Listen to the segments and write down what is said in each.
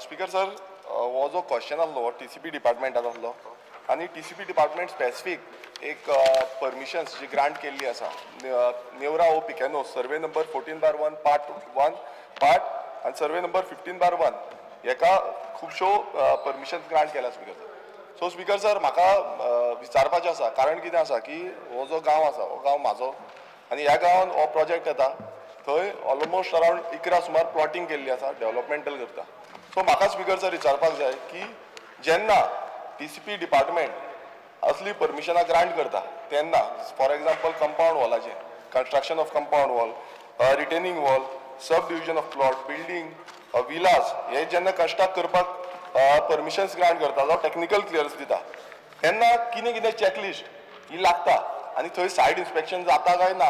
Speaker sir, हो जो question आसलो हो TCP डिपार्टमेंटान आसलो आनी TCP डिपार्टमेंट स्पेसिफीक एक परमिशन्स जी ग्रांट केल्ली आसा नेवरा ओ पिकेनो सर्वे नंबर 14/1 पार्ट 1 पार्ट आनी सर्वे नंबर 15/1 हेका खुबश्यो परमिशन्स ग्रांट केल्या speaker sir. So speaker sir म्हाका विचारपाचें आसा, कारण कितें आसा की हो जो गांव आसा हो गांव म्हाजो आनी ह्या गांवांत हो प्रोजेक्ट येता थंय ऑलमोस्ट अरावंड 11 सुमार प्लॉटिंग केल्ली आसा, डेव्हलपमेंटल करता. सो म्हाका स्पीकर सर विचारपाक जाय की जेन्ना TCP डिपार्टमेंट असली परमिशनां ग्रांट करता तेन्ना फॉर एग्जाम्पल कंपाऊंड वॉलाचें construction of compound wall, retaining wall, subdivision of plot, building, villas हे जेन्ना कन्स्ट्रक्ट करपाक परमिशन्स ग्रांट करता जावं टेक्निकल क्लियरन्स दिता तेन्ना कितें कितें चॅकलिस्ट ही लागता आनी थंय सायट इन्स्पेक्शन जाता काय ना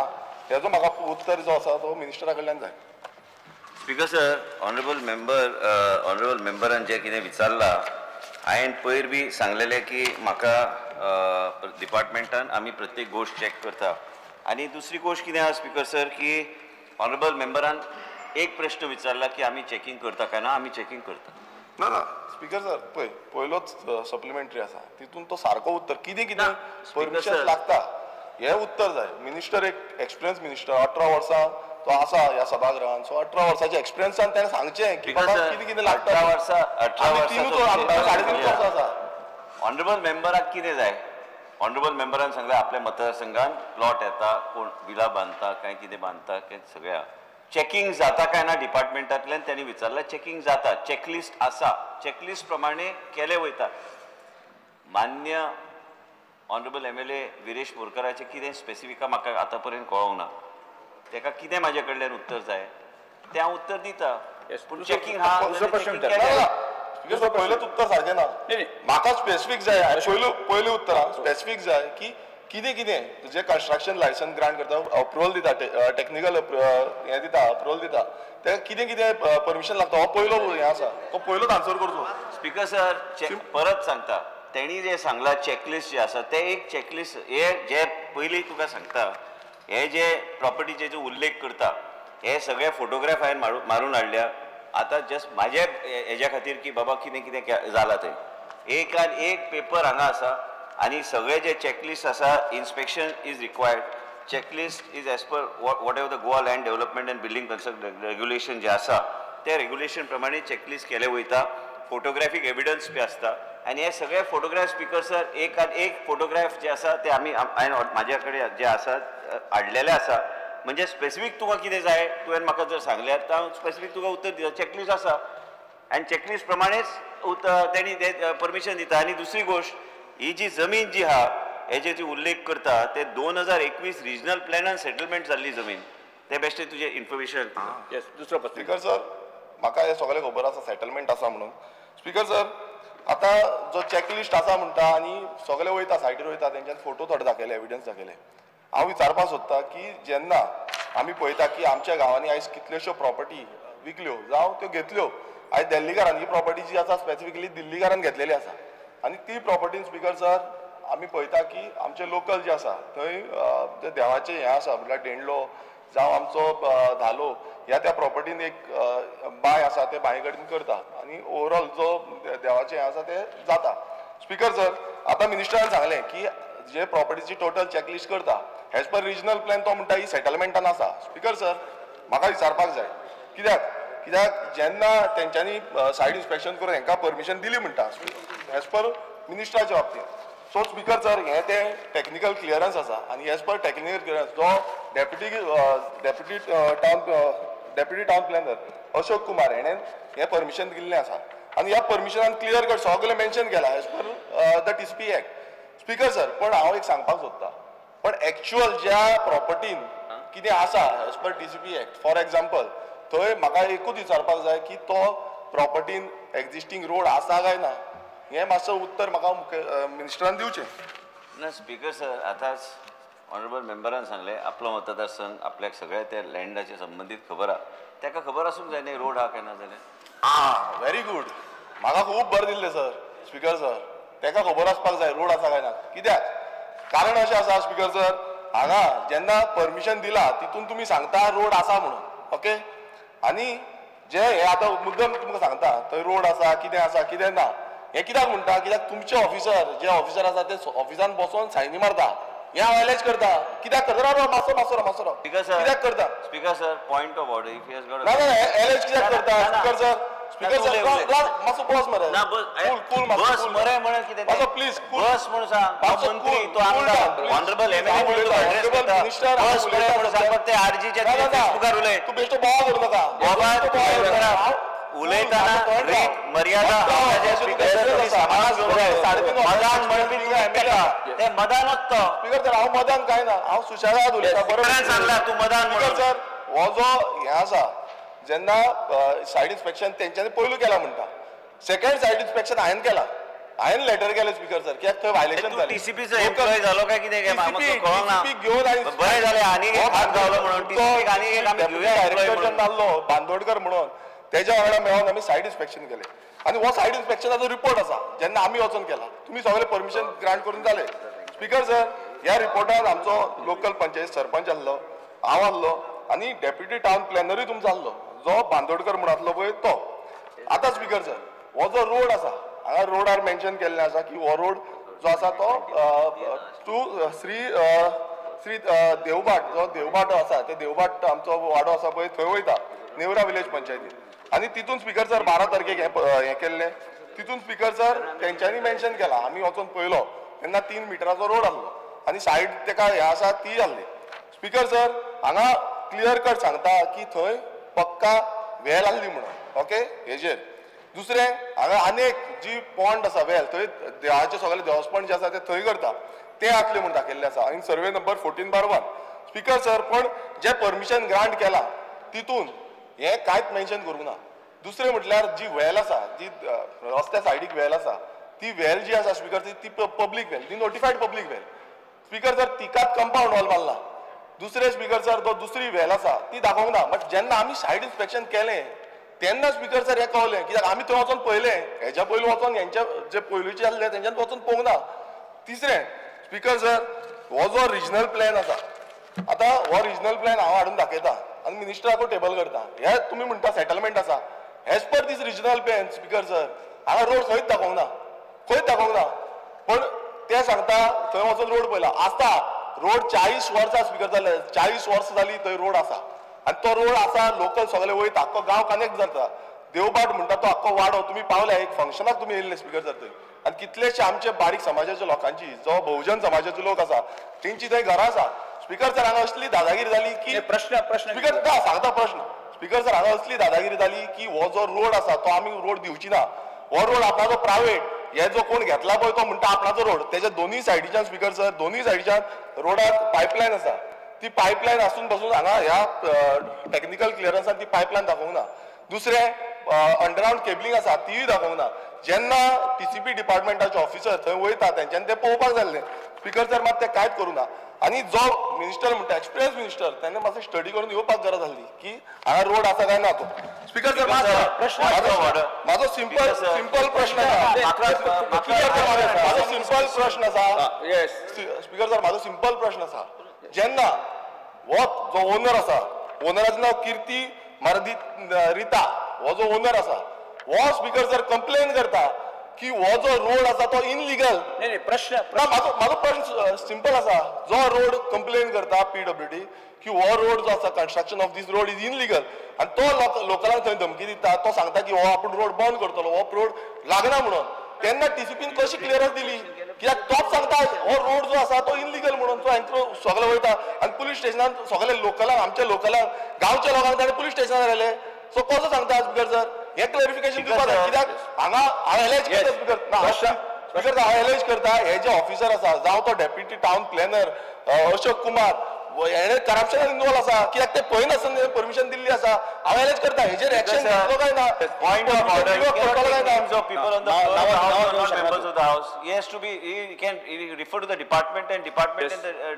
हेजो म्हाका उत्तर जो आसा तो मिनिस्टरा कडल्यान जाय. स्पीकर सर, ऑनरेबल मेंबरान जे कितें विचारला हांवें पयर बी सांगलेलें की म्हाका डिपार्टमेंटान आमी प्रत्येक गोश्ट चॅक करता. आनी दुसरी गोश्ट कितें आहा स्पीकर सर की ऑनरेबल मेंबरान एक प्रश्न विचारला की आमी चॅकींग करता काय ना. आमी चॅकींग करता. ना ना स्पीकर सर पयलोच सप्लिमेंटरी आसा तितून तो सारको उत्तर कितें कितें परमिशन लागता हे उत्तर जाय. मिनिस्टर एक एक्सपिरियन्स मिनिस्टर 18 वर्सां तो आसा ह्या सभागृहान. सो 18 वर्साच्या एक्सपिरियन्सान ताणें सांगचें की बाबा कितें कितें लागता. 18 वर्सां 3.5 वर्सां आसा. ऑनरेबल मेंबराक कितें जाय. ऑनरेबल मेंबरान सांगलें आपल्या मतदारसंघान प्लॉट येता कोण विला बांदता काय कितें बांदता काय सगळ्या चॅकिंग जाता काय ना डिपार्टमेंटांतल्यान त्यांनी विचारला. चॅकिंग जाता, चॅकलिस्ट आसा, चॅकलिस्ट प्रमाणे केले वयता. मान्य ऑनरेबल MLA विरेश बोरकाराचें कितें स्पेसिफिका म्हाका आतां पर्यंत कळोंक ना. ताका कितें म्हाजे कडल्यान उत्तर जाय तें हांव उत्तर दिता. पूण चॅकिंग हा पयलेंच उत्तर सारकें ना. म्हाका स्पेसिफीक जाय. पयलें उत्तर स्पेसिफीक जाय की कितें कितें तुजें कन्स्ट्रक्शन लायसन्स ग्रांट करता, अप्रुवल दिता, टेक्निकल हें दिता, अप्रुवल दिता, तेका कितें कितें परमिशन लागता हो पयलो हें आसा तो पयलोच आन्सर करचो. स्पीकर सर परत सांगता तेणी जे सांगला चॅकलिस्ट जे आसा ते एक चॅकलिस्ट हे जे पयलीं तुका सांगता हे जे प्रॉपर्टीचे जो उल्लेख करता हे सगळे फोटोग्राफ हांवें मारून हाडल्या. आतां जस्ट म्हाजे हेज्या खातीर की बाबा कितें कितें जालां तें एक पेपर हांगा आसा आनी सगळे जे चॅकलिस्ट आसा inspection is required. Checklist is as per whatever the Goa land development and building construct regulation जे आसा ते रेग्युलेशन प्रमाणे चॅकलिस्ट केले वयता. फोटोग्राफीक एविडन्स बी आसता आनी हे सगळे फोटोग्राफ स्पीकर सर एक फोटोग्राफ जे आसा ते आमी हांवें म्हाज्या कडेन जे आसा हाडलेले आसा. म्हणजे स्पेसिफीक तुका कितें जाय तुवें म्हाका जर सांगल्यार तर हांव स्पेसिफीक तुका उत्तर दिता. चॅकलिस्ट आसा आनी चॅकलिस्ट प्रमाणेच तेणी परमिशन दिता. आनी दुसरी गोश्ट ही जी जमीन जी आहा हेजे जी उल्लेख करता ते 2021 रिजनल प्लॅनान सेटलमेंट जाल्ली जमीन. ते बेश्टे तुजें इन्फॉर्मेशन. दुसरो स्पीकर सर म्हाका हे सगळें खबर आसा सेटलमेंट आसा म्हणून. स्पीकर सर आतां जो चॅकलिस्ट आसा म्हणटा आनी सगळे वयता सायटीर वयता तेंच्यान फोटो थोडे दाखयले, एविडन्स दाखयले. हांव विचारपाक सोदता की जेन्ना आमी पळयता की आमच्या गांवांनी आयज कितल्योश्यो प्रॉपर्टी विकल्यो जावं त्यो घेतल्यो. आयज दिल्लीकारान ही प्रॉपर्टी जी आसा स्पेसिफिकली दिल्लीकारान घेतलेली आसा आनी ती प्रॉपर्टीन स्पीकर सर आमी पळयता की आमचे लोकल जे आसा थंय ते देवाचें हें आसा म्हणल्यार देणलो जावं आमचो धालो ह्या त्या प्रॉपर्टीन एक बांय आसा ते बांये कडेन करता आनी ओवरऑल जो देवाचें हें आसा तें जाता. स्पीकर सर आतां मिनिस्टरान सांगलें की जे प्रॉपर्टीची टोटल चॅकलिस्ट करता एज पर रिजनल प्लॅन तो म्हणटा ही सेटलमेंटान आसा. स्पीकर सर म्हाका विचारपाक जाय कित्याक जेन्ना तेंच्यांनी सायट इन्स्पेक्शन करून हांकां परमिशन दिली म्हणटा एज पर मिनिस्टराच्या बाबतींत. सो स्पीकर सर हें तें टेक्निकल क्लियरन्स आसा आनी एज पर टेक्निकल क्लियरन्स जो deputy town planner Ashok Kumar हेणें हें परमिशन दिल्लें आसा आनी ह्या परमिशनान क्लियर कट सगळें मेन्शन केलां as per the TCP act. Speaker sir पण हांव एक सांगपाक सोदतां पण एक्चुअल ज्या प्रॉपर्टीन कितें आसा as per TCP act for example थंय म्हाका एकूच विचारपाक जाय की तो प्रॉपर्टीन एक्झिस्टींग रोड आसा काय ना हें मातसो उत्तर म्हाका मिनिस्टरान दिवचें. ना स्पीकर सर आतांच ऑनरेबल मेंबरान सांगलें आपलो मतदारसंघ आपल्याक सगळ्या त्या लँडाचे संबंदीत खबर आहा. ताका खबर आसूंक जाय न्ही रोड आहा काय ना जाल्यार. Very good. म्हाका खूब बरें दिल्लें सर स्पीकर सर. ताका खबर आसपाक जाय रोड आसा काय ना. कित्याक कारण अशें आसा स्पीकर सर हांगा जेन्ना परमिशन दिला तितून तुमी सांगता रोड आसा म्हणून ओके आनी जे हे आतां मुद्दम तुमकां सांगता थंय रोड आसा कितें ना हे कित्याक म्हणटा कित्याक तुमचे ऑफिसर जे ऑफिसर आसा ते ऑफिसान बसून सायनी मारता हे हांव एलेज करता कित्याक करता राव मातसो कित्याक करता speaker sir point of order if you ना एलेज कित्याक करता स्पीकर सर मातसो बस मरे ना कूल बस मरे म्हण कितें मातसो प्लीज बस म्हण सांग तो मंत्री तो आमदार ऑनरेबल एमएलए मिनिस्टर बस मरे म्हण सांग ते आरजीच्या फेसबुकार उलय तू बेश्टो बोवा करू नका बाबा उलयताना रीत मर्यादा मदान म्हणपी तुका एमएलए ते मदानच तो स्पीकर सर हांव मदान काय ना हांव सुशेगाद उलयता बरोबर सांगला तू मदान स्पीकर सर हो जो हे आसा जेन्ना सायड इन्स्पेक्शन तेंच्यांनी पयलू केला म्हणटा सेकंड सायड इन्स्पेक्शन हांवें केला हांवें लेटर केलें स्पीकर सर कित्याक थंय वायलेशन जालें टीसीपीचो एम्प्लॉय जालो काय कितें घेवन बरें जालें आनी एक हात गावलो म्हणून टीसीपीक आनी एक आमी घेवया डायरेक्टर नासलो बांदोडकर म्हणून तेज्या वांगडा मेळोन आमी सायड इन्स्पेक्शन केलें आनी हो सायड इन्स्पेक्शनाचो रिपोर्ट आसा जेन्ना आमी वचून केला तुमी सगळे परमिशन ग्रांट करून जाले स्पीकर सर ह्या रिपोर्टान आमचो लोकल पंचायत सरपंच आसलो हांव आसलो आनी डेप्युटी टावन प्लॅनरूय तुमचो आसलो जो बांदोडकर म्हणून आसलो पळय तो आतां स्पीकर सर हो जो रोड आसा हांगा रोडार मेन्शन केल्लें आसा की हो रोड जो आसा तो टू श्री देवबाट जो देवबाट आसा ते देवबाट आमचो वाडो आसा पळय थंय वयता नेवरा विलेज पंचायतीन आनी तितून स्पीकर सर 12 तारखेक हें केल्लें तितून स्पीकर सर तेंच्यांनी मेन्शन केला आमी वचून पळयलो तेन्ना 3 मिटराचो रोड आसलो आनी सायड तेका हें आसा ती आसली स्पीकर सर हांगा क्लियर कट सांगता की थंय पक्का वेल आसली म्हणून ओके हेजेर दुसरें हांगा आनेक जी पॉंड आसा वेल थंय देवाचे सगळे देवस्पण जे आसा ते थंय करता ते आसले म्हूण दाखयल्ले आसा आनी सर्वे नंबर 14/1 स्पीकर सर पण जे परमिशन ग्रांट केला तितून हे कांयच मेन्शन करूंक ना दुसरें म्हटल्यार जी वेल आसा जी रस्त्या सायडीक वेल आसा ती वेल जी आसा स्पीकर ती पब्लीक वेल ती नोटिफायड पब्लीक वेल स्पीकर सर तिकाच कंपाउंड वॉल मारला दुसरे स्पीकर सर तो दुसरी वेल आसा ती दाखोवंक ना बट जेन्ना आमी सायड इन्स्पेक्शन केलें तेन्ना स्पीकर सर हें कळलें कित्याक आमी थंय वचून पळयलें हेच्या पयलीं वचून हेंचे जे पयलींचे आसले तेंच्यान वचून पळोवंक ना तिसरें स्पीकर सर हो जो रिजनल प्लॅन आसा आतां हो रिजनल प्लॅन हांव हाडून दाखयता आनी मिनिस्टराकूय टेबल करता हे तुमी म्हणटा सेटलमेंट आसा एज पर दीस रिजनल प्लॅन स्पीकर सर हांगा रोड खंयच दाखोवंक ना पण ते सांगता थंय वचून रोड पळयला आसता रोड 40 वर्सां स्पीकर जाले 40 वर्सां जाली थंय रोड आसा आनी तो रोड आसा लोकल सगळे वयता आख्खो गांव कनेक्ट जाता देवबाट म्हणटा तो आख्खो वाडो तुमी पावल्या एक फंक्शनाक तुमी येयल्ले स्पीकर सर थंय आनी कितलेशे आमचे बारीक समाजाच्या लोकांची जो बहुजन समाजाचे लोक आसा तेंची थंय घरां आसा स्पीकर सर हांगा असली दादागिरी जाली की प्रश्न स्पीकर सांगता प्रश्न स्पीकर सर हांगा असली दादागिरी जाली की हो जो रोड आसा तो आमी रोड दिवची ना हो रोड आपणाचो प्रायवेट हे जो कोण घेतला पळय तो म्हणटा आपणाचो रोड तेच्या दोनूय सायडीच्यान स्पीकर सर दोनूय सायडीच्यान रोडाक पायपलायन आसा ती पायपलायन आसून पासून हांगा ह्या टेक्निकल क्लियरन्सान ती पायपलायन दाखोवंक ना दुसरें अंडरग्राउंड केबलिंग आसा तीय दाखोवंक ना जेन्ना टीसीपी डिपार्टमेंटाचे ऑफिसर थंय वयता तेंच्यांनी ते पळोवपाक जाल्लें स्पीकर सर मात ते कांयच करूं ना आनी जो मिनिस्टर म्हणटा एक्सपिरियन्स मिनिस्टर तेन्ना मातशें स्टडी करून येवपाक गरज आसली की हांगा रोड आसा काय ना तो स्पीकर सर म्हाजो सिंपल प्रश्न स्पीकर सर म्हाजो सिंपल प्रश्न आसा जेन्ना हो जो ओनर आसा ओनराचें नांव कीर्ती रिता हो जो ओनर आसा हो स्पीकर सर कंप्लेन करता की हो जो रोड आसा तो इनलिगल प्रश्न म्हाजो प्रश्न सिंपल आसा जो रोड कंप्लेन करता PWD की हो रोड जो आसा construction of this road is illegal आनी तो लोकलांक थंय धमकी दिता तो सांगता की हो आपूण रोड बंद करतलो हो रोड लागना म्हणून तेन्ना टीसीपीन कशी क्लियरन्स दिली कित्याक तोच सांगता हो रोड जो आसा तो इनलिगल म्हणून तो हांचो सगळे वयता आनी पुलीस स्टेशनान सगळे लोकलांक आमच्या लोकलांक गांवच्या लोकांक ताणें पुलीस स्टेशनार व्हेले सो कसो सांगता स्पीकर सर हे क्लॅरिफिकेशन दिवपाक जाय कित्याक हांगा हांव एलेज करता स्पीकर हांव एलेज करता हे जे ऑफिसर आसा जावं तो deputy town planner Ashok Kumar हेणे करप्शनान इन्वॉल्व आसा कित्याक ते पळयनासतना परमिशन दिल्ली आसा हांव एलेज करता हेजेर एक्शन घेतलो काय ना Point of order. Names of people on the floor of the house are not members of the house. He has to be. He refer to the department and the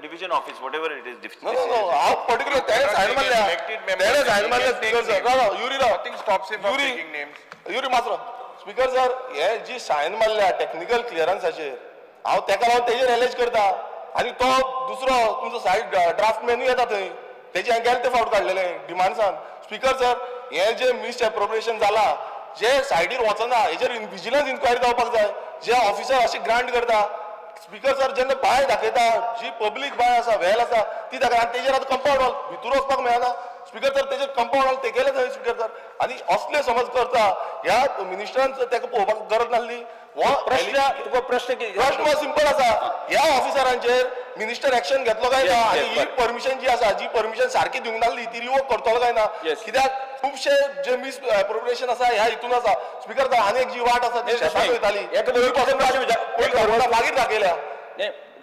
division office, whatever it is. No. हांव particular तेणे सायन मारल्या speaker sir Yuri Rao Nothing stops him from taking names. Yuri मात्र speaker sir हे जी सायन मारल्या technical क्लियरन्साचेर हांव तेका लागून तेजेर एलेज करता आनी तो दुसरो तुमचो सायड ड्राफ्टमॅनूय येता थंय तेजे हांवें गेले ते फावट काडलेले डिमांड्सान स्पीकर सर हे जे मिस एप्रोप्रिएशन जाला जे सायडीर वचना हेजेर विजिलन्स इन्क्वायरी जावपाक जाय जे ऑफिसर अशी ग्रांट करता स्पीकर सर जेन्ना बाय दाखयता जी पब्लीक बाय आसा व्हॅल आसा ती दाखयता आनी तेजेर आतां कंपाऊंड वॉल भितर वचपाक मेळना स्पीकर सर तेजेर कंपाऊंड वॉल तेगेले थंय स्पीकर सर आनी असले समज करता ह्या मिनिस्टरान ताका पळोवपाक गरज नासली प्रश्न सिंपल आसा ह्या ऑफिसरांचेर मिनिस्टर एक्शन घेतलो काय ना आनी ही परमिशन जी आसा जी परमिशन सारकी दिवंक नासली ती रिवोक करतलो काय ना कित्याक खुबशे जे मिस एप्रोप्रिएशन आसा ह्या हितून आसा स्पीकर सर आनी एक जी वाट आसा ती शेतान वयताली मागीर दाखयल्या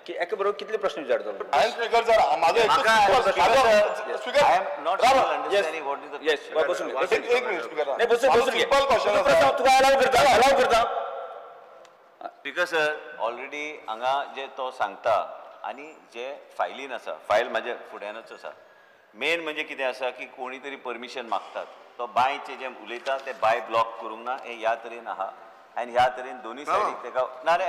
एका बरोबर कितले प्रश्न विचारतो हांवें स्पीकर सर म्हाजो एक मिनिट स्पीकर तुका अलाव करता स्पीकर सर ऑलरेडी हांगा जे तो सांगता आनी जे फायलीन आसा फायल म्हाज्या फुड्यानूच आसा मेन म्हणजे कितें आसा की कोणी तरी परमिशन मागतात तो बांयचे जे उलयता ते बांय ब्लॉक करूंक ना हे ह्या तरेन आहा आनी ह्या तरेन दोनूय सायडीक तेका ना रे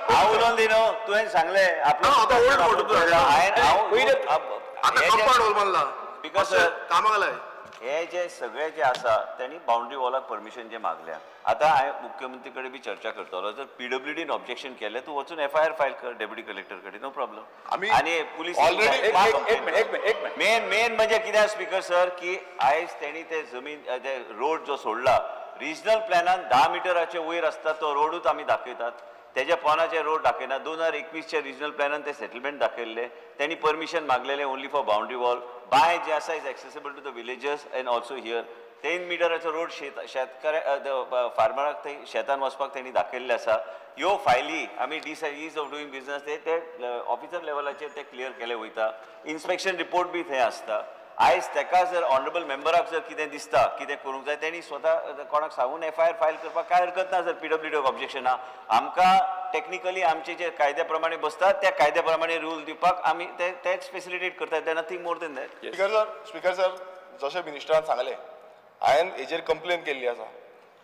हांव उलोवन दी न्हू तुवें सांगलें स्पीकर सर कामाक लाय हे जे सगळे जे आसा त्यांनी बाउंड्री वॉलाक परमिशन जे मागल्या आता हांवें मुख्यमंत्री कडेन बी चर्चा करतलो जर पीडब्ल्यूडीन ऑब्जेक्शन केलें तूं वचून एफआयआर फायल कर डेप्युटी कलेक्टर कडेन नो प्रॉब्लेम आणि पुलीस मेन म्हणजे कितें स्पीकर सर की आयज तेणी ते जमीन ते रोड जो सोडला रिजनल प्लॅनान 10 मिटराचे वयर आसता तो रोडूच आमी दाखयतात तेज्या पोनाचे रोड दाखयना 2021चे रिजनल प्लॅनान ते सेटलमेंट दाखयल्ले त्यांनी परमिशन मागलेले only for boundary wall by जे आसा is accessible to the villagers and also here 10 मिटराचो रोड शेतकाऱ्या फार्मराक थंय शेतान वचपाक तेणी दाखयल्ले आसा ह्यो फायली आमी ईज ऑफ डुईंग बिजनस ते ऑफिसर लेवलाचेर ते क्लियर केले वयता इन्स्पेक्शन रिपोर्ट बी थंय आसता आयज तेका जर ऑनरेबल मेंबराक जर कितें दिसता कितें करूंक जाय तेणी स्वता कोणाक सांगून एफआयआर फायल करपाक काय हरकत ना जर पीडब्ल्यूडी ऑब्जेक्शन आहा आमकां टेक्निकली आमचे जे कायद्या प्रमाणे बसतात त्या कायद्या प्रमाणे रूल दिवपाक आमी तेच फेसिलिटेट करतात ते nothing more than that speaker sir जशें मिनिस्टरान सांगलें हांवें हेजेर कंप्लेन केल्ली आसा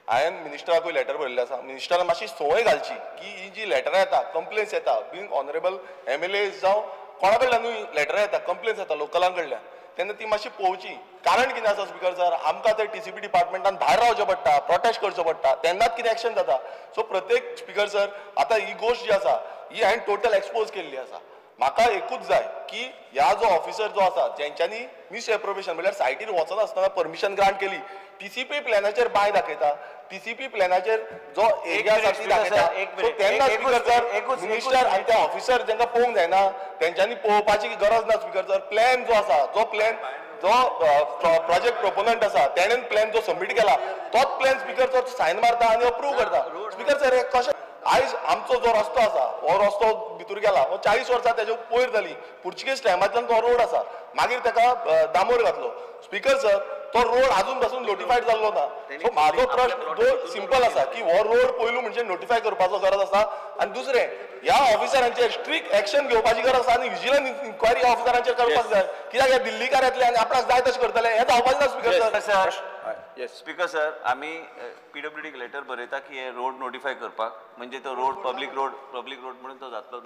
हांवें मिनिस्टराकूय लेटर बरयल्लें आसा मिनिस्टरान मातशी संवय घालची की ही जी लेटरां येता कंप्लेन्स येता बींग ऑनरेबल MLA जावं कोणा कडल्यानूय लेटरां येता कंप्लेन्स येता लोकलां कडल्यान तेन्ना ती मातशी पळोवची कारण कितें आसा स्पीकर सर आमकां ते TCP डिपार्टमेंटान भायर रावचें पडटा प्रोटेस्ट करचो पडटा तेन्नाच कितें एक्शन जाता सो प्रत्येक स्पीकर सर आतां ही गोश्ट जी आसा ही हांवें टोटल एक्सपोज केल्ली आसा म्हाका एकूच जाय की ह्या जो ऑफिसर जो आसा जेंच्यांनी मिस एप्रोप्रिएशन म्हळ्यार सायटीर वचनासतना परमिशन ग्रांट केली TCP प्लॅनाचेर बाय दाखयता TCP प्लॅनाचेर जो एरिया आसा ती दाखयता सो तेन्ना स्पीकर सर मिनिस्टर आनी ते ऑफिसर जेंका पळोवंक जायना तेंच्यांनी पळोवपाची गरज ना स्पीकर सर प्लॅन जो आसा जो प्रोजेक्ट प्रोपोनंट आसा तेणेन प्लॅन जो सबमीट केला तोच प्लॅन स्पीकर सर सायन मारता आनी अप्रूव्ह करता स्पीकर सर हे कशें आयज आमचो जो रस्तो आसा हो रस्तो भितर गेला हो 40 वर्सां तेजे पयर जाली पुर्चुगेज टायमांतल्यान तो रोड आसा मागीर ताका डांबोर घातलो स्पीकर सर तो रोड अजून पासून नोटिफायड जाल्लो ना सो म्हाजो प्रश्न सिंपल आसा की हो रोड पयलू म्हणजे नोटिफाय करपाचो गरज आसा आनी दुसरें ह्या ऑफिसरांचेर स्ट्रिक्ट एक्शन घेवपाची गरज आसा आनी विजिलन्स इन्क्वायरी ह्या ऑफिसरांचेर करपाक जाय कित्याक हे दिल्लीकार येतले आनी आपणाक जाय तशें करतले हें जावपाचें ना स्पीकर सर स्पीकर सर आमी पीडब्ल्यूडीक लेटर बरयता की हे रोड नोटिफाय करपाक म्हणजे तो रोड पब्लीक रोड म्हणून तो जातलो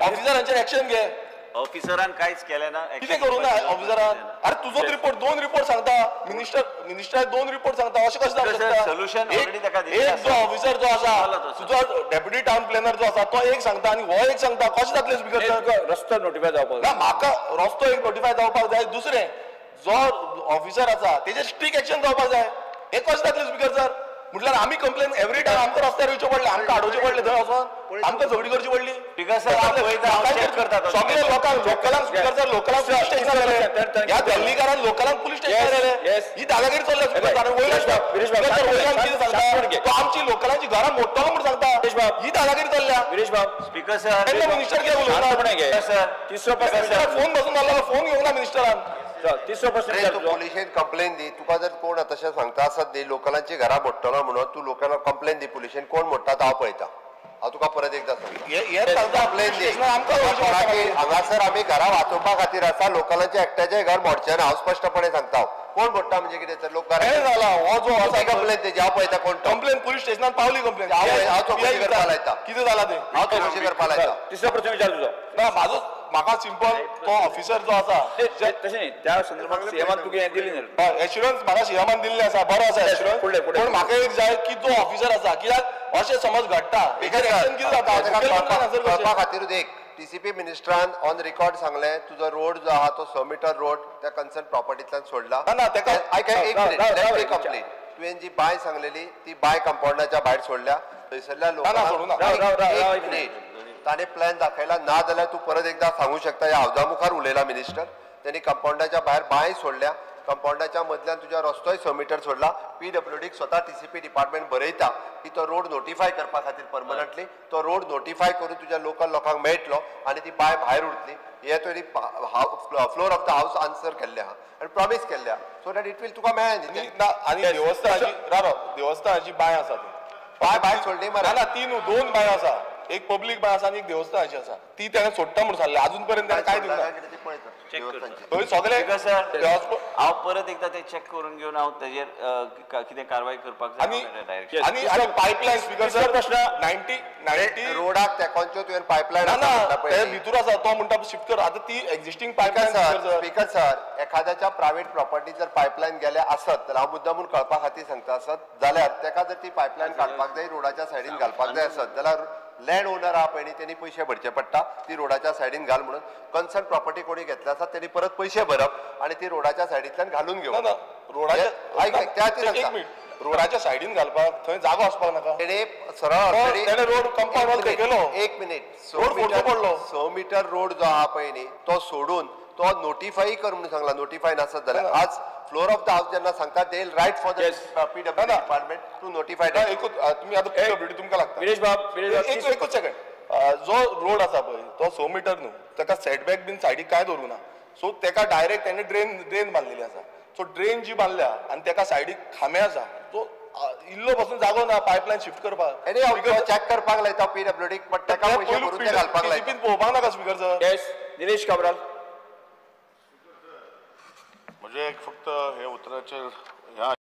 ऑफिसरांचेर एक्शन घे ऑफिसरान कांयच केलें ना कितें करूं ना ऑफिसरान अरे तुजो रिपोर्ट 2 रिपोर्ट सांगता मिनिस्टर 2 रिपोर्ट सांगता अशें कशें जावं शकता सोल्युशन ऑलरेडी ताका एक जो ऑफिसर जो आसा तुजो डेप्युटी टाउन प्लॅनर जो आसा तो एक सांगता आनी हो एक सांगता कशें जातलें स्पीकर सर रस्तो नोटिफाय जावपाक ना म्हाका रस्तो एक नोटिफाय जावपाक जाय दुसरें जो ऑफिसर आसा तेजेर स्ट्रिक्ट एक्शन जावपाक जाय हे कशें जातलें स्पीकर सर म्हटल्यार आमी कंप्लेन एवरी टायम आमकां रस्त्यार येवचें पडलें आमकां आडोवचें पडलें थंय वचोन आमकां झगडी करची पडली सगळे लोकांक लोकलांक स्पीकर सर लोकलांक पुलीस स्टेशनार गेले ह्या दिल्लीकारान लोकलांक पुलीस स्टेशनार गेले ही दादागिरी चल्ल्या स्पीकर वयल्यान कितें सांगता तो आमची लोकलांची घरां मोडटलो म्हूण सांगता ही दादागिरी चल्ल्या स्पीकर सर तेन्ना मिनिस्टर कितें उलयता तिसरो प्रश्न फोन बसून मारलो फोन घेवंक ना मिनिस्टरान तिसरो प्रश्न पोलिशेन कंप्लेन दी तुका जर कोण तशें सांगता आसत दी लोकलांची घरां मोडटलो म्हणून तूं लोकांना कंप्लेन दी पुलिशेन कोण मोडटा तो हांव पळयता हांव तुका परत एकदा सांगता कंप्लेन दी हांगासर आमी घरां वाचोवपा खातीर आसा लोकलांच्या एकट्याचें घर मोडचें ना हांव स्पश्टपणे सांगता कोण मोडटा म्हणजे कितें तर लोक हें जाला हो जो आसा कंप्लेन तेजी हांव पळयता कोण तो कंप्लेन पोलीस स्टेशनात पावली कंप्लेन हांव चौकशी करपाक लायता. कितें जाला तें हांव चौकशी करपाक लायता. तिसरो प्रश्न विचार तुझो ना म्हाका सिंपल तो ऑफिसर जो आसा तशें न्ही त्या संदर्भात सीएमान तुका हें दिली न्ही एश्युरन्स म्हाका सीएमान दिल्ले आसा बरो आसा एश्युरन्स फुडलें. पूण म्हाका एक जाय की जो ऑफिसर आसा कित्याक अशें समज घडटा एक्शन कितें जाता कळपा खातीरूच एक टीसीपी मिनिस्टरान ऑन रेकॉर्ड सांगलें तुजो रोड जो आहा तो 100 मीटर रोड त्या कन्सर्न प्रॉपर्टींतल्यान सोडला. ना तेका एक मिनिट कंप्लेन तुवें जी बाय सांगलेली ती बाय कंपाऊंडाच्या भायर सोडल्या थंयसरल्या सोडूं ना. लोकांना ताणे प्लॅन दाखयला ना जाल्यार तूं परत एकदा सांगू शकता ह्या हावजा मुखार उलयला मिनिस्टर त्यांनी कंपाऊंडाच्या भायर बाय सोडल्या कंपाऊंडाच्या मदल्यान तुज्या रस्तोय 100 मीटर सोडला PWDक स्वता टीसीपी डिपार्टमेंट बरयता की तो रोड नोटिफाय करपा खातीर परमनंटली तो रोड नोटिफाय करून तुज्या लोकल लोकांक मेळटलो आनी ती बाय भायर उरतली हे तुवें floor of the house answer केल्ले आहा आनी प्रॉमिस केल्ले आहा सो दॅट इट वील तुका मेळ्ळें आनी देवस्थानाची बाय आसा ती बाय सोडली मरे ना ती न्हू दोन बाय आसा एक पब्लीक बाय आसा आनी एक देवस्थानाची आसा ती ताणें सोडटा म्हणून सांगलें अजून पर्यंत ताणें काय दिवना थंय सगळे हांव परत एकदा ते चेक करून घेवन हांव तेजेर कितें कारवाय करपाक आनी डायरेक्शन आनी पायपलायन स्पीकर सर प्रश्न 90 रोडाक तेकोंच्यो तुवें पायपलायन ना ते भितूर आसा तो म्हणटा शिफ्ट कर आतां ती एक्झिस्टिंग पायपलायन स्पीकर सर एखाद्याच्या प्रायव्हेट प्रॉपर्टी जर पायपलायन गेल्या आसत जाल्यार हांव मुद्दामून कळपा खातीर सांगता आसत जाल्यार तेका जर ती पायपलायन काडपाक जाय रोडाच्या सायडीन घालपाक जाय आसत जाल्यार लँड ओनर आहा पळय न्ही तेणी पयशे भरचे पडटा ती रोडाच्या सायडीन घाल म्हणून कन्सर्न प्रॉपर्टी कोणी घेतल्या आसा तेणी परत पयशे भरप आनी ती रोडाच्या सायडींतल्यान घालून घेवप रोडाच्या सायडीन घालपाक थंय जागो आसपाक नाका तेणे सरळ रोड कंपाऊंड केलो एक मिनिट रोड फोडलो पडलो 100 मीटर रोड जो आहा पळय न्ही तो सोडून तो नोटिफाय कर म्हणून सांगला नोटिफाय नासत जाल्यार आज फ्लोर ऑफ द हाऊस जेन्ना सांगता the right for the PWD department to notify तुम्ही आता PWD तुमकां लागता एकूच सेकंड जो रोड आसा पळय तो 100 मीटर न्हू ताका सेटबॅक बीन सायडीक काय दवरूं ना सो ताका डायरेक्ट ताणें ड्रेन बांदलेली आसा सो ड्रेन जी बांदल्या आनी ताका सायडीक खांबे आसा सो इल्लो पासून जागो ना पायपलायन शिफ्ट करपाक चॅक करपाक लायता PWD बट ताका पयशे भरून ते घालपाक लायता पळोवपाक नाका स्पीकर सर निलेश काब्राल म्हणजे एक फक्त हे उतराचेर